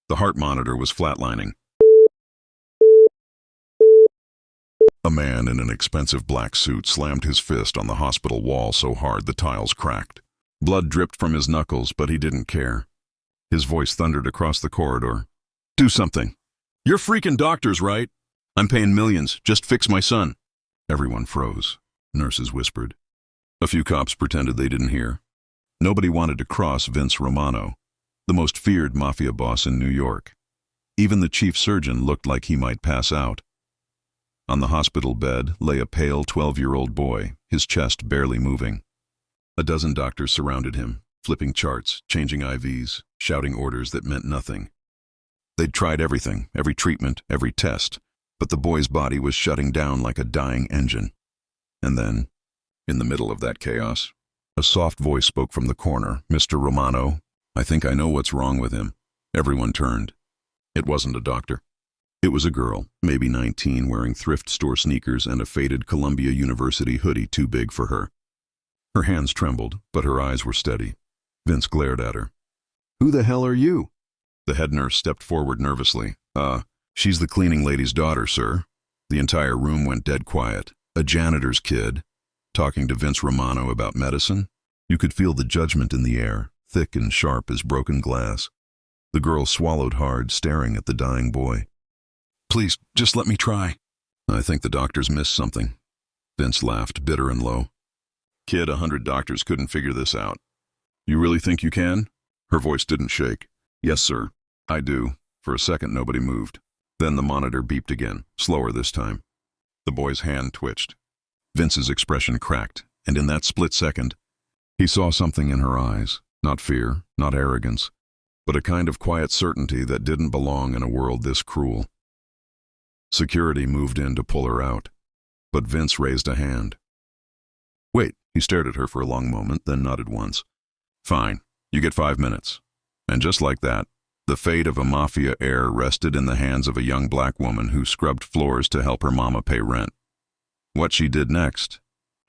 The heart monitor was flatlining. A man in an expensive black suit slammed his fist on the hospital wall so hard the tiles cracked. Blood dripped from his knuckles, but he didn't care. His voice thundered across the corridor. "Do something. You're freaking doctors, right? I'm paying millions. Just fix my son." Everyone froze. Nurses whispered. A few cops pretended they didn't hear. Nobody wanted to cross Vince Romano, the most feared mafia boss in New York. Even the chief surgeon looked like he might pass out. On the hospital bed lay a pale 12-year-old boy, his chest barely moving. A dozen doctors surrounded him, flipping charts, changing IVs, shouting orders that meant nothing. They'd tried everything, every treatment, every test, but the boy's body was shutting down like a dying engine. And then, in the middle of that chaos, a soft voice spoke from the corner. "Mr. Romano, I think I know what's wrong with him." Everyone turned. It wasn't a doctor. It was a girl, maybe 19, wearing thrift store sneakers and a faded Columbia University hoodie too big for her. Her hands trembled, but her eyes were steady. Vince glared at her. "Who the hell are you?" The head nurse stepped forward nervously. She's the cleaning lady's daughter, sir." The entire room went dead quiet. A janitor's kid, talking to Vince Romano about medicine? You could feel the judgment in the air, thick and sharp as broken glass. The girl swallowed hard, staring at the dying boy. "Please, just let me try." "I think the doctors missed something." Vince laughed, bitter and low. "Kid, 100 doctors couldn't figure this out." "You really think you can?" Her voice didn't shake. "Yes, sir, I do." For a second, nobody moved. Then the monitor beeped again, slower this time. The boy's hand twitched. Vince's expression cracked, and in that split second, he saw something in her eyes. Not fear, not arrogance, but a kind of quiet certainty that didn't belong in a world this cruel. Security moved in to pull her out, but Vince raised a hand. "Wait," he stared at her for a long moment, then nodded once. "Fine, you get 5 minutes." And just like that, the fate of a mafia heir rested in the hands of a young black woman who scrubbed floors to help her mama pay rent. What she did next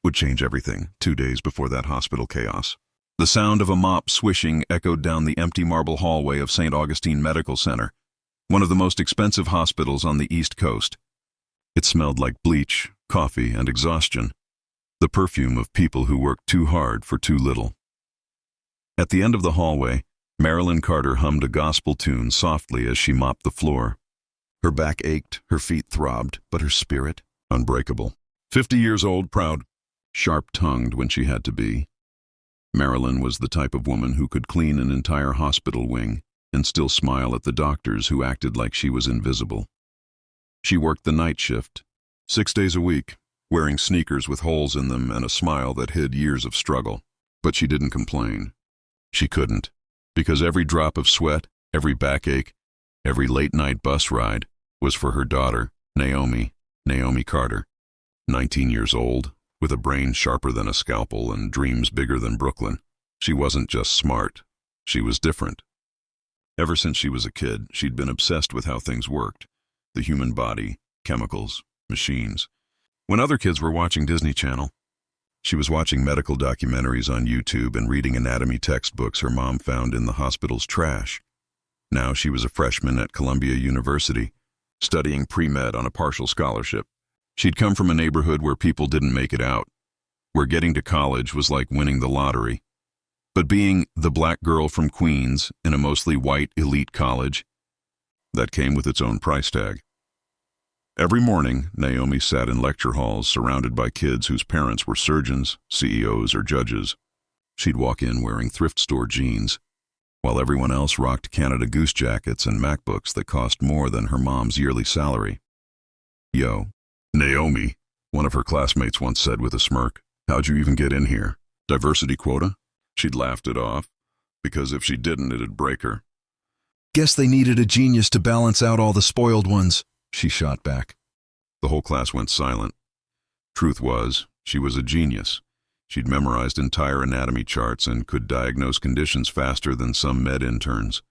would change everything 2 days before that hospital chaos. The sound of a mop swishing echoed down the empty marble hallway of St. Augustine Medical Center, one of the most expensive hospitals on the East Coast. It smelled like bleach, coffee, and exhaustion, the perfume of people who worked too hard for too little. At the end of the hallway, Marilyn Carter hummed a gospel tune softly as she mopped the floor. Her back ached, her feet throbbed, but her spirit, unbreakable. 50 years old, proud, sharp-tongued when she had to be. Marilyn was the type of woman who could clean an entire hospital wing and still smile at the doctors who acted like she was invisible. She worked the night shift, 6 days a week, wearing sneakers with holes in them and a smile that hid years of struggle. But she didn't complain. She couldn't, because every drop of sweat, every backache, every late-night bus ride was for her daughter, Naomi Carter, 19 years old, with a brain sharper than a scalpel and dreams bigger than Brooklyn. She wasn't just smart, she was different. Ever since she was a kid, she'd been obsessed with how things worked, the human body, chemicals, machines. When other kids were watching Disney Channel, she was watching medical documentaries on YouTube and reading anatomy textbooks her mom found in the hospital's trash. Now she was a freshman at Columbia University, studying pre-med on a partial scholarship. She'd come from a neighborhood where people didn't make it out, where getting to college was like winning the lottery. But being the black girl from Queens in a mostly white elite college, that came with its own price tag. Every morning, Naomi sat in lecture halls surrounded by kids whose parents were surgeons, CEOs, or judges. She'd walk in wearing thrift store jeans, while everyone else rocked Canada Goose jackets and MacBooks that cost more than her mom's yearly salary. "Yo, Naomi," one of her classmates once said with a smirk, "how'd you even get in here? Diversity quota?" She'd laughed it off, because if she didn't, it'd break her. "Guess they needed a genius to balance out all the spoiled ones," she shot back. The whole class went silent. Truth was, she was a genius. She'd memorized entire anatomy charts and could diagnose conditions faster than some med interns.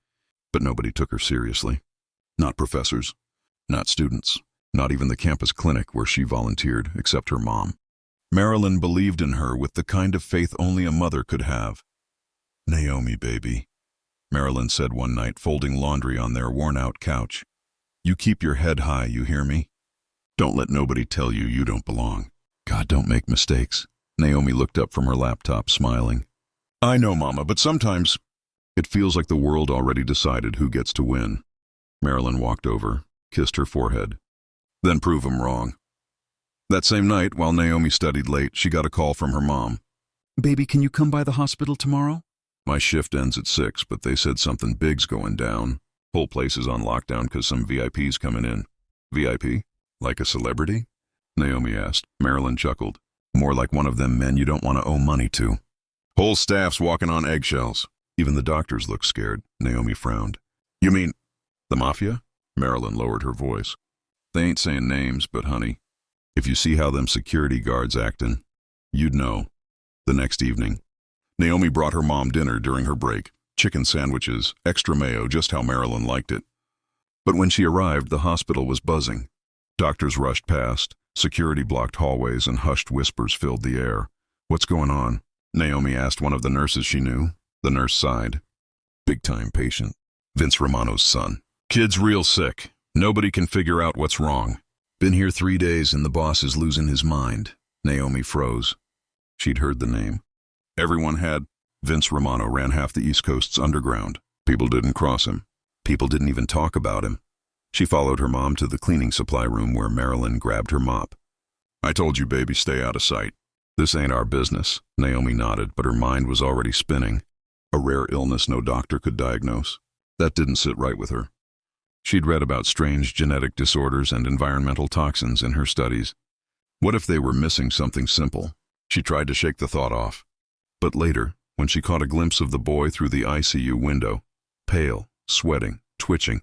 But nobody took her seriously. Not professors, not students, not even the campus clinic where she volunteered, except her mom. Marilyn believed in her with the kind of faith only a mother could have. "Naomi, baby, Marilyn said one night, folding laundry on their worn-out couch. "You keep your head high, you hear me? Don't let nobody tell you you don't belong. God, don't make mistakes." Naomi looked up from her laptop, smiling. "I know, Mama, but sometimes it feels like the world already decided who gets to win." Marilyn walked over, kissed her forehead. "Then prove 'em wrong." That same night, while Naomi studied late, she got a call from her mom. "Baby, can you come by the hospital tomorrow?" "My shift ends at 6, but they said something big's going down. Whole place is on lockdown because some VIP's coming in." "VIP? Like a celebrity?" Naomi asked. Marilyn chuckled. "More like one of them men you don't want to owe money to. Whole staff's walking on eggshells. Even the doctors look scared." Naomi frowned. "You mean the Mafia?" Marilyn lowered her voice. "They ain't saying names, but honey, if you see how them security guards actin', you'd know." The next evening, Naomi brought her mom dinner during her break. Chicken sandwiches, extra mayo, just how Marilyn liked it. But when she arrived, the hospital was buzzing. Doctors rushed past, security blocked hallways, and hushed whispers filled the air. "What's going on?" Naomi asked one of the nurses she knew. The nurse sighed. "Big-time patient. Vince Romano's son. Kid's real sick. Nobody can figure out what's wrong. Been here 3 days and the boss is losing his mind." Naomi froze. She'd heard the name. Everyone had. Vince Romano ran half the East Coast's underground. People didn't cross him. People didn't even talk about him. She followed her mom to the cleaning supply room where Marilyn grabbed her mop. "I told you, baby, stay out of sight." "This ain't our business." Naomi nodded, but her mind was already spinning. A rare illness no doctor could diagnose. That didn't sit right with her. She'd read about strange genetic disorders and environmental toxins in her studies. What if they were missing something simple? She tried to shake the thought off. But later, when she caught a glimpse of the boy through the ICU window, pale, sweating, twitching,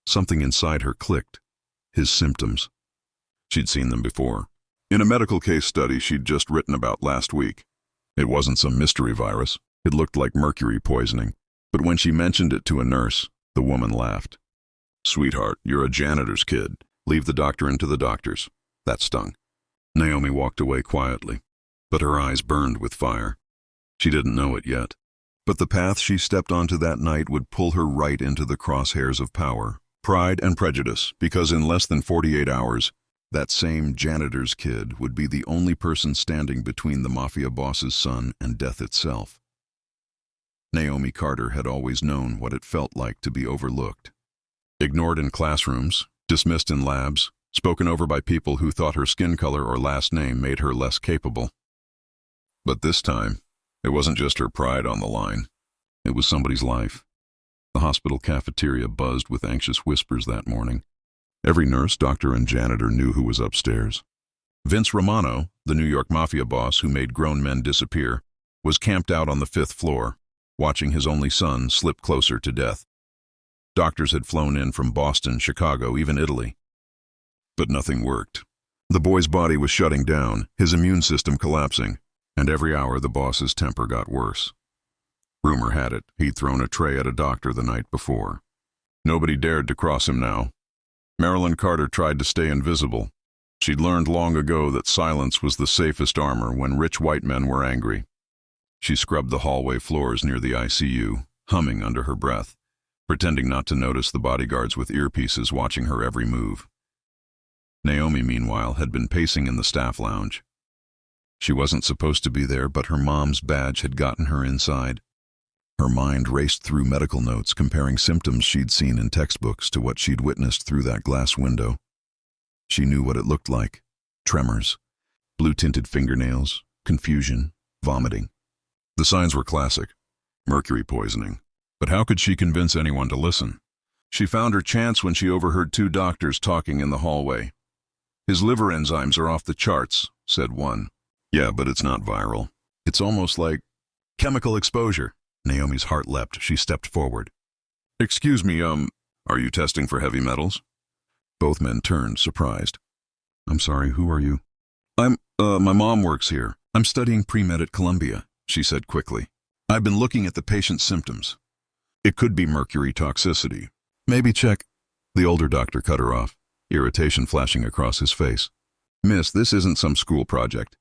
something inside her clicked. His symptoms. She'd seen them before. In a medical case study she'd just written about last week. It wasn't some mystery virus. It looked like mercury poisoning. But when she mentioned it to a nurse, the woman laughed. "Sweetheart, you're a janitor's kid. Leave the doctor into the doctors." That stung. Naomi walked away quietly, but her eyes burned with fire. She didn't know it yet. But the path she stepped onto that night would pull her right into the crosshairs of power, pride, and prejudice, because in less than 48 hours, that same janitor's kid would be the only person standing between the Mafia boss's son and death itself. Naomi Carter had always known what it felt like to be overlooked. Ignored in classrooms, dismissed in labs, spoken over by people who thought her skin color or last name made her less capable. But this time, it wasn't just her pride on the line. It was somebody's life. The hospital cafeteria buzzed with anxious whispers that morning. Every nurse, doctor, and janitor knew who was upstairs. Vince Romano, the New York Mafia boss who made grown men disappear, was camped out on the 5th floor, watching his only son slip closer to death. Doctors had flown in from Boston, Chicago, even Italy. But nothing worked. The boy's body was shutting down, his immune system collapsing, and every hour the boss's temper got worse. Rumor had it he'd thrown a tray at a doctor the night before. Nobody dared to cross him now. Marilyn Carter tried to stay invisible. She'd learned long ago that silence was the safest armor when rich white men were angry. She scrubbed the hallway floors near the ICU, humming under her breath, pretending not to notice the bodyguards with earpieces watching her every move. Naomi, meanwhile, had been pacing in the staff lounge. She wasn't supposed to be there, but her mom's badge had gotten her inside. Her mind raced through medical notes, comparing symptoms she'd seen in textbooks to what she'd witnessed through that glass window. She knew what it looked like. Tremors, blue-tinted fingernails, confusion, vomiting. The signs were classic. Mercury poisoning. But how could she convince anyone to listen? She found her chance when she overheard 2 doctors talking in the hallway. "His liver enzymes are off the charts," said one. "Yeah, but it's not viral. It's almost like chemical exposure." Naomi's heart leapt. She stepped forward. "Excuse me, are you testing for heavy metals?" Both men turned, surprised. "I'm sorry, who are you?" My mom works here. I'm studying pre-med at Columbia," she said quickly. "I've been looking at the patient's symptoms. It could be mercury toxicity. Maybe check." The older doctor cut her off, irritation flashing across his face. "Miss, this isn't some school project."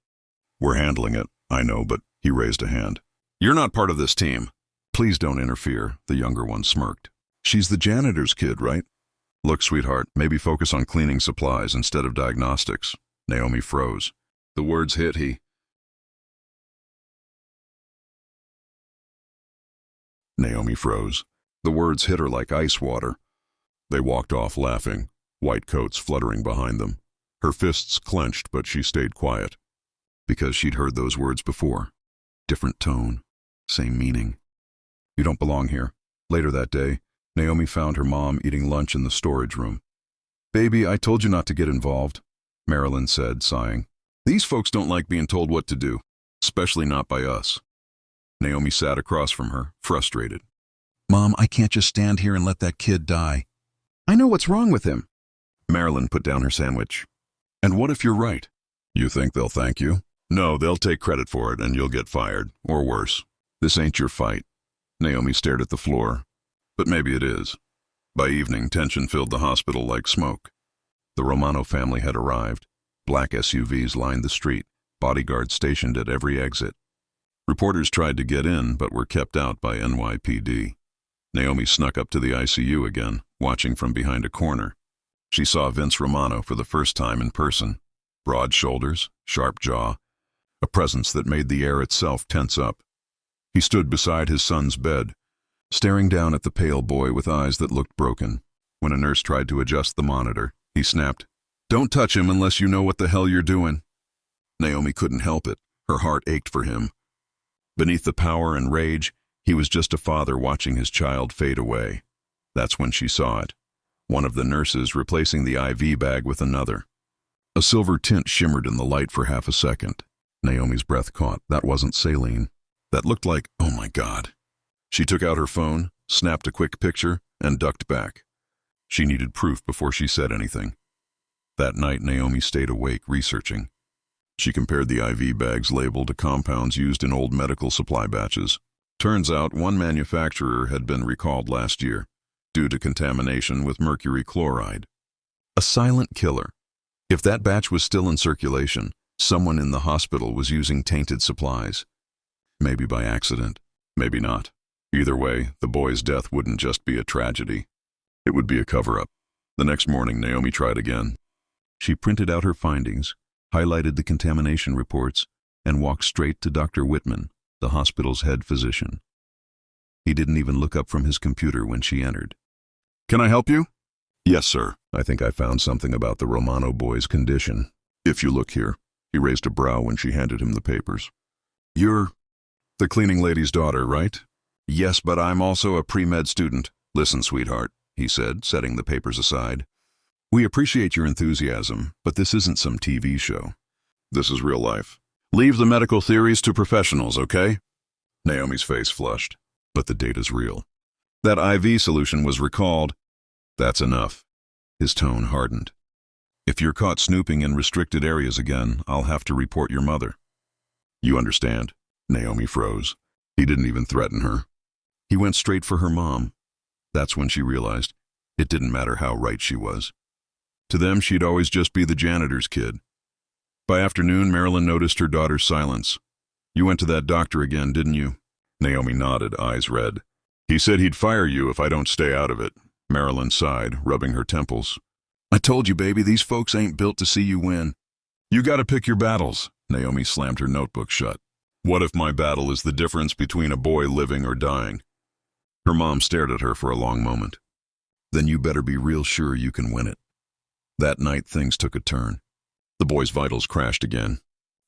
"We're handling it, I know, but," he raised a hand. "You're not part of this team. Please don't interfere, the younger one smirked. She's the janitor's kid, right? Look, sweetheart, maybe focus on cleaning supplies instead of diagnostics. Naomi froze. The words hit Naomi froze. The words hit her like ice water. They walked off laughing, white coats fluttering behind them. Her fists clenched, but she stayed quiet. Because she'd heard those words before. Different tone, same meaning. You don't belong here. Later that day, Naomi found her mom eating lunch in the storage room. Baby, I told you not to get involved, Marilyn said, sighing. These folks don't like being told what to do, especially not by us. Naomi sat across from her, frustrated. Mom, I can't just stand here and let that kid die. I know what's wrong with him. Marilyn put down her sandwich. And what if you're right? You think they'll thank you? No, they'll take credit for it and you'll get fired, or worse. This ain't your fight. Naomi stared at the floor. But maybe it is. By evening, tension filled the hospital like smoke. The Romano family had arrived. Black SUVs lined the street, bodyguards stationed at every exit. Reporters tried to get in, but were kept out by NYPD. Naomi snuck up to the ICU again, watching from behind a corner. She saw Vince Romano for the first time in person. Broad shoulders, sharp jaw, a presence that made the air itself tense up. He stood beside his son's bed, staring down at the pale boy with eyes that looked broken. When a nurse tried to adjust the monitor, he snapped, "Don't touch him unless you know what the hell you're doing." Naomi couldn't help it. Her heart ached for him. Beneath the power and rage, he was just a father watching his child fade away. That's when she saw it. One of the nurses replacing the IV bag with another. A silver tint shimmered in the light for half a second. Naomi's breath caught. That wasn't saline. That looked like, oh my God. She took out her phone, snapped a quick picture, and ducked back. She needed proof before she said anything. That night, Naomi stayed awake, researching. She compared the IV bag's label to compounds used in old medical supply batches. Turns out one manufacturer had been recalled last year, due to contamination with mercury chloride. A silent killer. If that batch was still in circulation, someone in the hospital was using tainted supplies. Maybe by accident, maybe not. Either way, the boy's death wouldn't just be a tragedy. It would be a cover-up. The next morning, Naomi tried again. She printed out her findings, highlighted the contamination reports, and walked straight to Dr. Whitman, the hospital's head physician. He didn't even look up from his computer when she entered. "Can I help you?" "Yes, sir. I think I found something about the Romano boy's condition. If you look here." He raised a brow when she handed him the papers. "You're the cleaning lady's daughter, right?" "Yes, but I'm also a pre-med student." "Listen, sweetheart," he said, setting the papers aside. "We appreciate your enthusiasm, but this isn't some TV show. This is real life. Leave the medical theories to professionals, okay?" Naomi's face flushed. "But the data's real. That IV solution was recalled. That's enough." His tone hardened. "If you're caught snooping in restricted areas again, I'll have to report your mother." "You understand?" Naomi froze. He didn't even threaten her. He went straight for her mom. That's when she realized it didn't matter how right she was. To them, she'd always just be the janitor's kid. By afternoon, Marilyn noticed her daughter's silence. "You went to that doctor again, didn't you?" Naomi nodded, eyes red. "He said he'd fire you if I don't stay out of it." Marilyn sighed, rubbing her temples. "I told you, baby, these folks ain't built to see you win." "You gotta pick your battles." Naomi slammed her notebook shut. "What if my battle is the difference between a boy living or dying?" Her mom stared at her for a long moment. "Then you better be real sure you can win it." That night, things took a turn. The boy's vitals crashed again.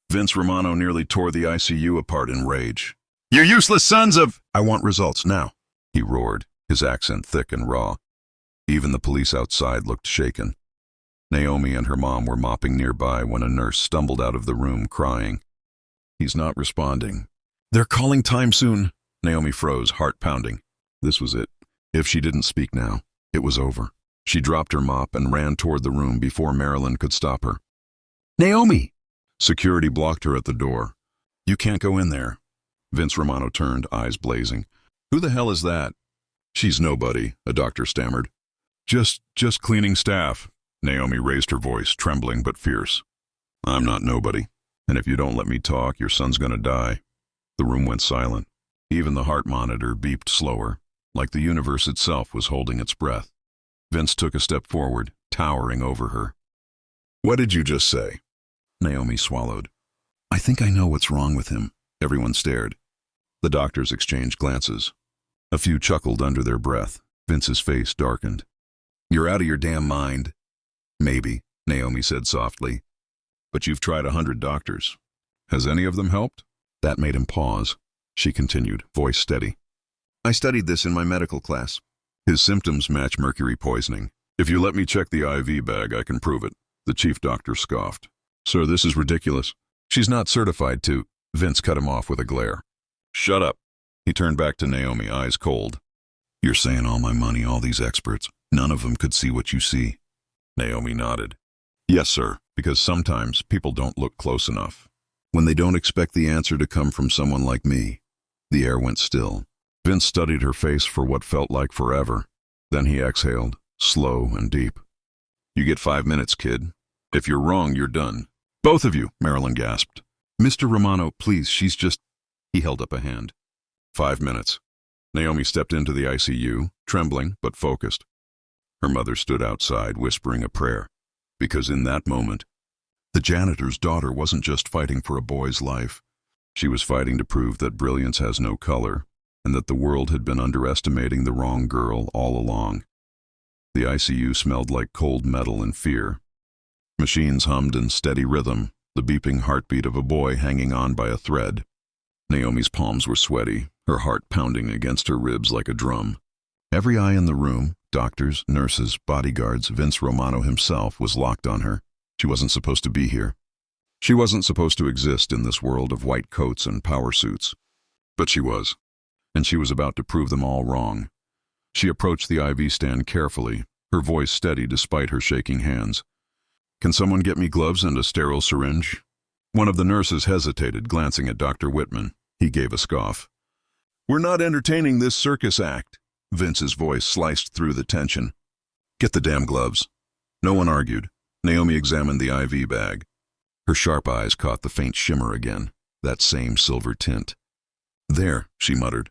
Vince Romano nearly tore the ICU apart in rage. "You useless sons of—" "I want results now," he roared, his accent thick and raw. Even the police outside looked shaken. Naomi and her mom were mopping nearby when a nurse stumbled out of the room crying. "He's not responding." "They're calling time soon." Naomi froze, heart pounding. This was it. If she didn't speak now, it was over. She dropped her mop and ran toward the room before Marilyn could stop her. "Naomi!" Security blocked her at the door. "You can't go in there." Vince Romano turned, eyes blazing. "Who the hell is that?" "She's nobody," a doctor stammered. Just cleaning staff." Naomi raised her voice, trembling but fierce. "I'm not nobody. And if you don't let me talk, your son's gonna die." The room went silent. Even the heart monitor beeped slower, like the universe itself was holding its breath. Vince took a step forward, towering over her. "What did you just say?" Naomi swallowed. "I think I know what's wrong with him." Everyone stared. The doctors exchanged glances. A few chuckled under their breath. Vince's face darkened. "You're out of your damn mind." "Maybe," Naomi said softly. "But you've tried 100 doctors. Has any of them helped?" That made him pause. She continued, voice steady. "I studied this in my medical class. His symptoms match mercury poisoning. If you let me check the IV bag, I can prove it." The chief doctor scoffed. "Sir, this is ridiculous. She's not certified to—" Vince cut him off with a glare. "Shut up." He turned back to Naomi, eyes cold. "You're saying all my money, all these experts, none of them could see what you see?" Naomi nodded. "Yes, sir, because sometimes people don't look close enough. When they don't expect the answer to come from someone like me." The air went still. Vince studied her face for what felt like forever. Then he exhaled, slow and deep. "You get 5 minutes, kid. If you're wrong, you're done." "Both of you," Marilyn gasped. "Mr. Romano, please, she's just—" He held up a hand. 5 minutes. Naomi stepped into the ICU, trembling but focused. Her mother stood outside, whispering a prayer. Because in that moment, the janitor's daughter wasn't just fighting for a boy's life. She was fighting to prove that brilliance has no color, and that the world had been underestimating the wrong girl all along. The ICU smelled like cold metal and fear. Machines hummed in steady rhythm, the beeping heartbeat of a boy hanging on by a thread. Naomi's palms were sweaty, her heart pounding against her ribs like a drum. Every eye in the room, doctors, nurses, bodyguards, Vince Romano himself, was locked on her. She wasn't supposed to be here. She wasn't supposed to exist in this world of white coats and power suits. But she was. And she was about to prove them all wrong. She approached the IV stand carefully, her voice steady despite her shaking hands. "Can someone get me gloves and a sterile syringe?" One of the nurses hesitated, glancing at Dr. Whitman. He gave a scoff. "We're not entertaining this circus act." Vince's voice sliced through the tension. "Get the damn gloves." No one argued. Naomi examined the IV bag. Her sharp eyes caught the faint shimmer again, that same silver tint. "There," she muttered.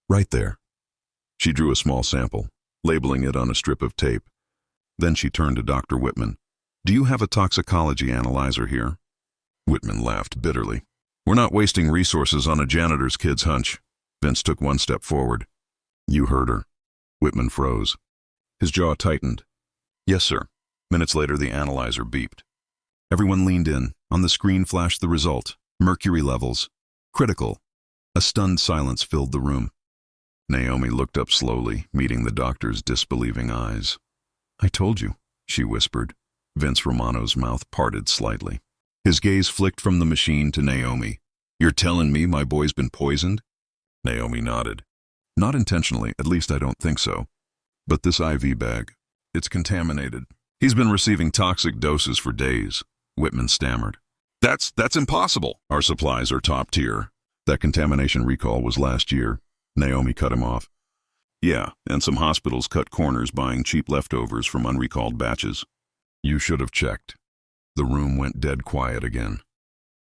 "Right there." She drew a small sample, labeling it on a strip of tape. Then she turned to Dr. Whitman. "Do you have a toxicology analyzer here?" Whitman laughed bitterly. "We're not wasting resources on a janitor's kid's hunch." Vince took one step forward. "You heard her." Whitman froze. His jaw tightened. "Yes, sir." Minutes later, the analyzer beeped. Everyone leaned in. On the screen flashed the result. Mercury levels. Critical. A stunned silence filled the room. Naomi looked up slowly, meeting the doctor's disbelieving eyes. "I told you," she whispered. Vince Romano's mouth parted slightly. His gaze flicked from the machine to Naomi. "You're telling me my boy's been poisoned?" Naomi nodded. "Not intentionally, at least I don't think so. But this IV bag, it's contaminated. He's been receiving toxic doses for days," Whitman stammered. That's impossible. Our supplies are top tier." "That contamination recall was last year." Naomi cut him off. "Yeah, and some hospitals cut corners buying cheap leftovers from unrecalled batches." "You should have checked." The room went dead quiet again.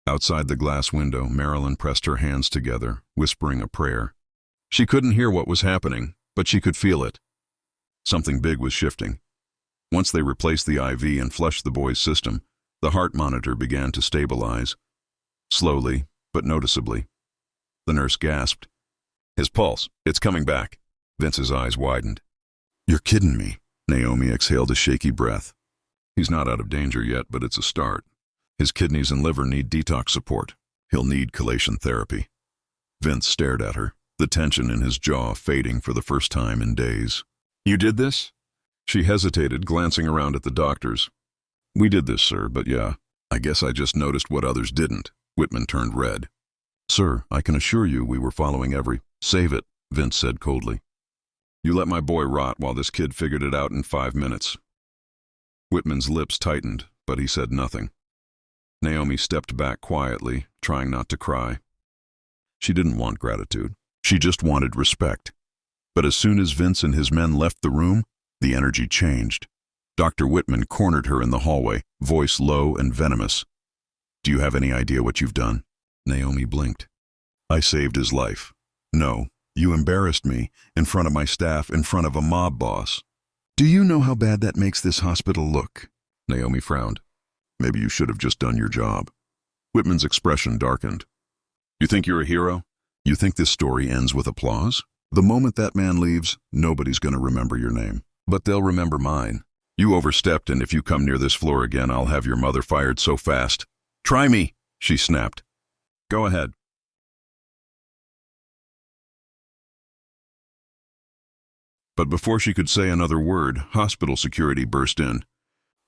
Outside the glass window, Marilyn pressed her hands together, whispering a prayer. She couldn't hear what was happening, but she could feel it. Something big was shifting. Once they replaced the IV and flushed the boy's system, the heart monitor began to stabilize. Slowly, but noticeably. The nurse gasped. "His pulse, it's coming back." Vince's eyes widened. "You're kidding me." Naomi exhaled a shaky breath. "He's not out of danger yet, but it's a start. His kidneys and liver need detox support. He'll need chelation therapy." Vince stared at her, the tension in his jaw fading for the first time in days. "You did this?" She hesitated, glancing around at the doctors. "We did this, sir, but yeah, I guess I just noticed what others didn't." Whitman turned red. "Sir, I can assure you we were following every—" "Save it," Vince said coldly. "You let my boy rot while this kid figured it out in 5 minutes." Whitman's lips tightened, but he said nothing. Naomi stepped back quietly, trying not to cry. She didn't want gratitude. She just wanted respect. But as soon as Vince and his men left the room, the energy changed. Dr. Whitman cornered her in the hallway, voice low and venomous. "Do you have any idea what you've done?" Naomi blinked. "I saved his life." No, you embarrassed me in front of my staff, in front of a mob boss. Do you know how bad that makes this hospital look? Naomi frowned. Maybe you should have just done your job. Whitman's expression darkened. You think you're a hero? You think this story ends with applause? The moment that man leaves, nobody's going to remember your name. But they'll remember mine. You overstepped, and if you come near this floor again, I'll have your mother fired so fast. Try me, she snapped. Go ahead. But before she could say another word, hospital security burst in.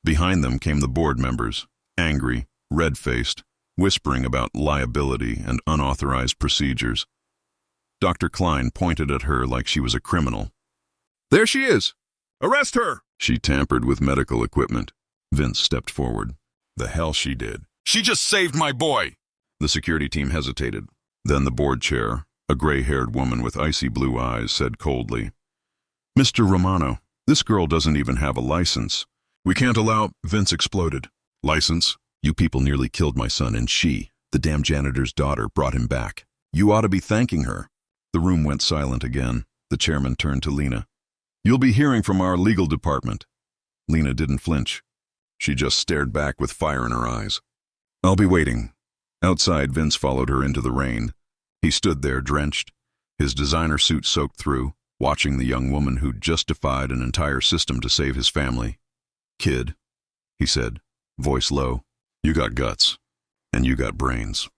Behind them came the board members, angry, red-faced, whispering about liability and unauthorized procedures. Dr. Klein pointed at her like she was a criminal. There she is! Arrest her! She tampered with medical equipment. Vince stepped forward. The hell she did. She just saved my boy! The security team hesitated. Then the board chair, a gray-haired woman with icy blue eyes, said coldly, Mr. Romano, this girl doesn't even have a license. We can't allow... Vince exploded. License? You people nearly killed my son, and she, the damn janitor's daughter, brought him back. You ought to be thanking her. The room went silent again. The chairman turned to Lena. You'll be hearing from our legal department. Lena didn't flinch. She just stared back with fire in her eyes. I'll be waiting. Outside, Vince followed her into the rain. He stood there, drenched, his designer suit soaked through, watching the young woman who'd just defied an entire system to save his family. Kid, he said, voice low, you got guts, and you got brains.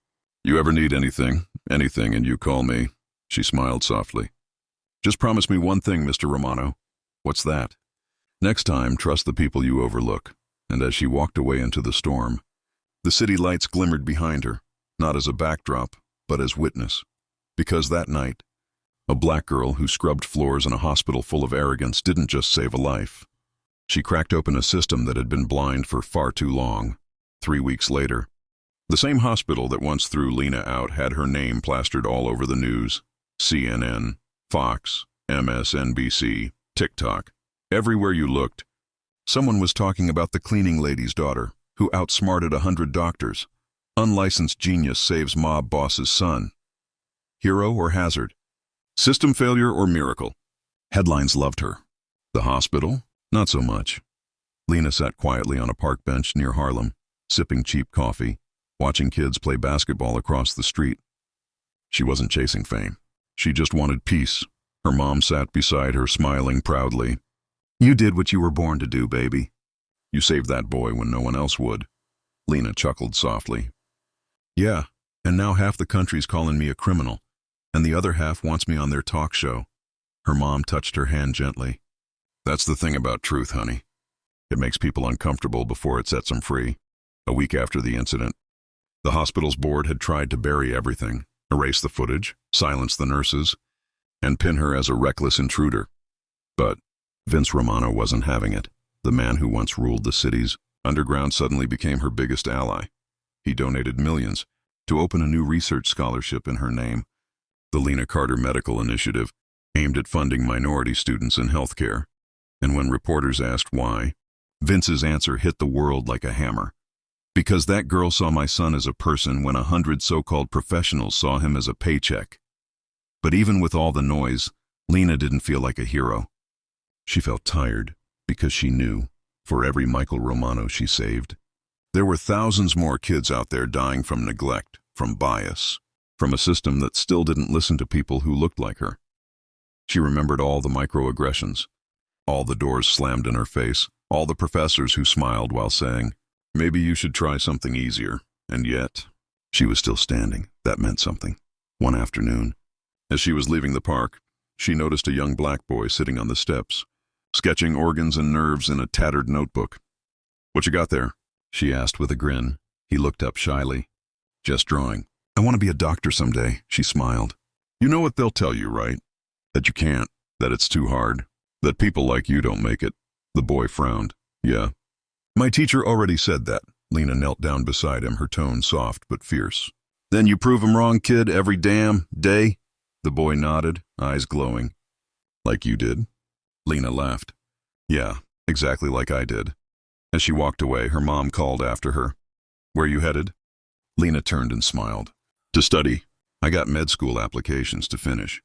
You ever need anything, and you call me. She smiled softly. Just promise me one thing, Mr. Romano. What's that? Next time, trust the people you overlook. And as she walked away into the storm, the city lights glimmered behind her, not as a backdrop, but as witness. Because that night, a black girl who scrubbed floors in a hospital full of arrogance didn't just save a life. She cracked open a system that had been blind for far too long. 3 weeks later, the same hospital that once threw Lena out had her name plastered all over the news. CNN, Fox, MSNBC, TikTok. Everywhere you looked, someone was talking about the cleaning lady's daughter, who outsmarted 100 doctors. Unlicensed genius saves mob boss's son. Hero or hazard? System failure or miracle? Headlines loved her. The hospital? Not so much. Lena sat quietly on a park bench near Harlem, sipping cheap coffee, watching kids play basketball across the street. She wasn't chasing fame. She just wanted peace. Her mom sat beside her, smiling proudly. You did what you were born to do, baby. You saved that boy when no one else would. Lena chuckled softly. Yeah, and now half the country's calling me a criminal, and the other half wants me on their talk show. Her mom touched her hand gently. That's the thing about truth, honey. It makes people uncomfortable before it sets them free. A week after the incident, the hospital's board had tried to bury everything, erase the footage, silence the nurses, and pin her as a reckless intruder. But Vince Romano wasn't having it. The man who once ruled the cities underground suddenly became her biggest ally. He donated millions to open a new research scholarship in her name, the Lena Carter Medical Initiative, aimed at funding minority students in healthcare. And when reporters asked why, Vince's answer hit the world like a hammer. Because that girl saw my son as a person when 100 so-called professionals saw him as a paycheck. But even with all the noise, Lena didn't feel like a hero. She felt tired because she knew, for every Michael Romano she saved, there were thousands more kids out there dying from neglect, from bias, from a system that still didn't listen to people who looked like her. She remembered all the microaggressions, all the doors slammed in her face, all the professors who smiled while saying, maybe you should try something easier. And yet, she was still standing. That meant something. One afternoon, as she was leaving the park, she noticed a young black boy sitting on the steps, sketching organs and nerves in a tattered notebook. What you got there? She asked with a grin. He looked up shyly. Just drawing. I want to be a doctor someday, she smiled. You know what they'll tell you, right? That you can't, that it's too hard, that people like you don't make it. The boy frowned. Yeah. My teacher already said that. Lena knelt down beside him, her tone soft but fierce. Then you prove him wrong, kid, every damn day? The boy nodded, eyes glowing. Like you did? Lena laughed. Yeah, exactly like I did. As she walked away, her mom called after her. Where you headed? Lena turned and smiled. To study. I got med school applications to finish,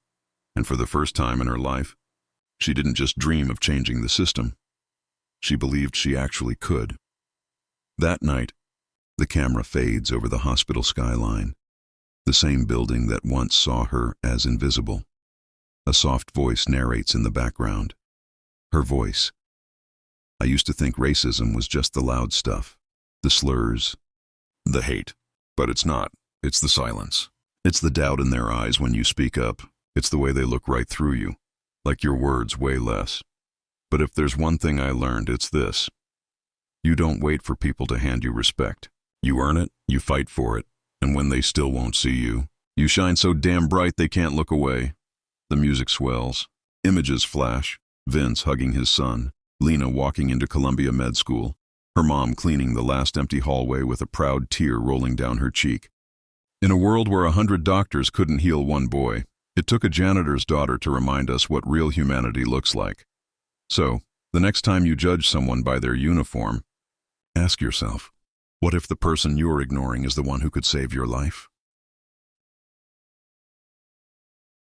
and for the first time in her life, she didn't just dream of changing the system. She believed she actually could. That night, the camera fades over the hospital skyline, the same building that once saw her as invisible. A soft voice narrates in the background. Her voice. I used to think racism was just the loud stuff, the slurs, the hate. But it's not. It's the silence. It's the doubt in their eyes when you speak up. It's the way they look right through you, like your words weigh less. But if there's one thing I learned, it's this. You don't wait for people to hand you respect. You earn it, you fight for it, and when they still won't see you, you shine so damn bright they can't look away. The music swells. Images flash. Vince hugging his son, Lena walking into Columbia Med School, her mom cleaning the last empty hallway with a proud tear rolling down her cheek. In a world where 100 doctors couldn't heal one boy, it took a janitor's daughter to remind us what real humanity looks like. So, the next time you judge someone by their uniform, ask yourself, what if the person you're ignoring is the one who could save your life?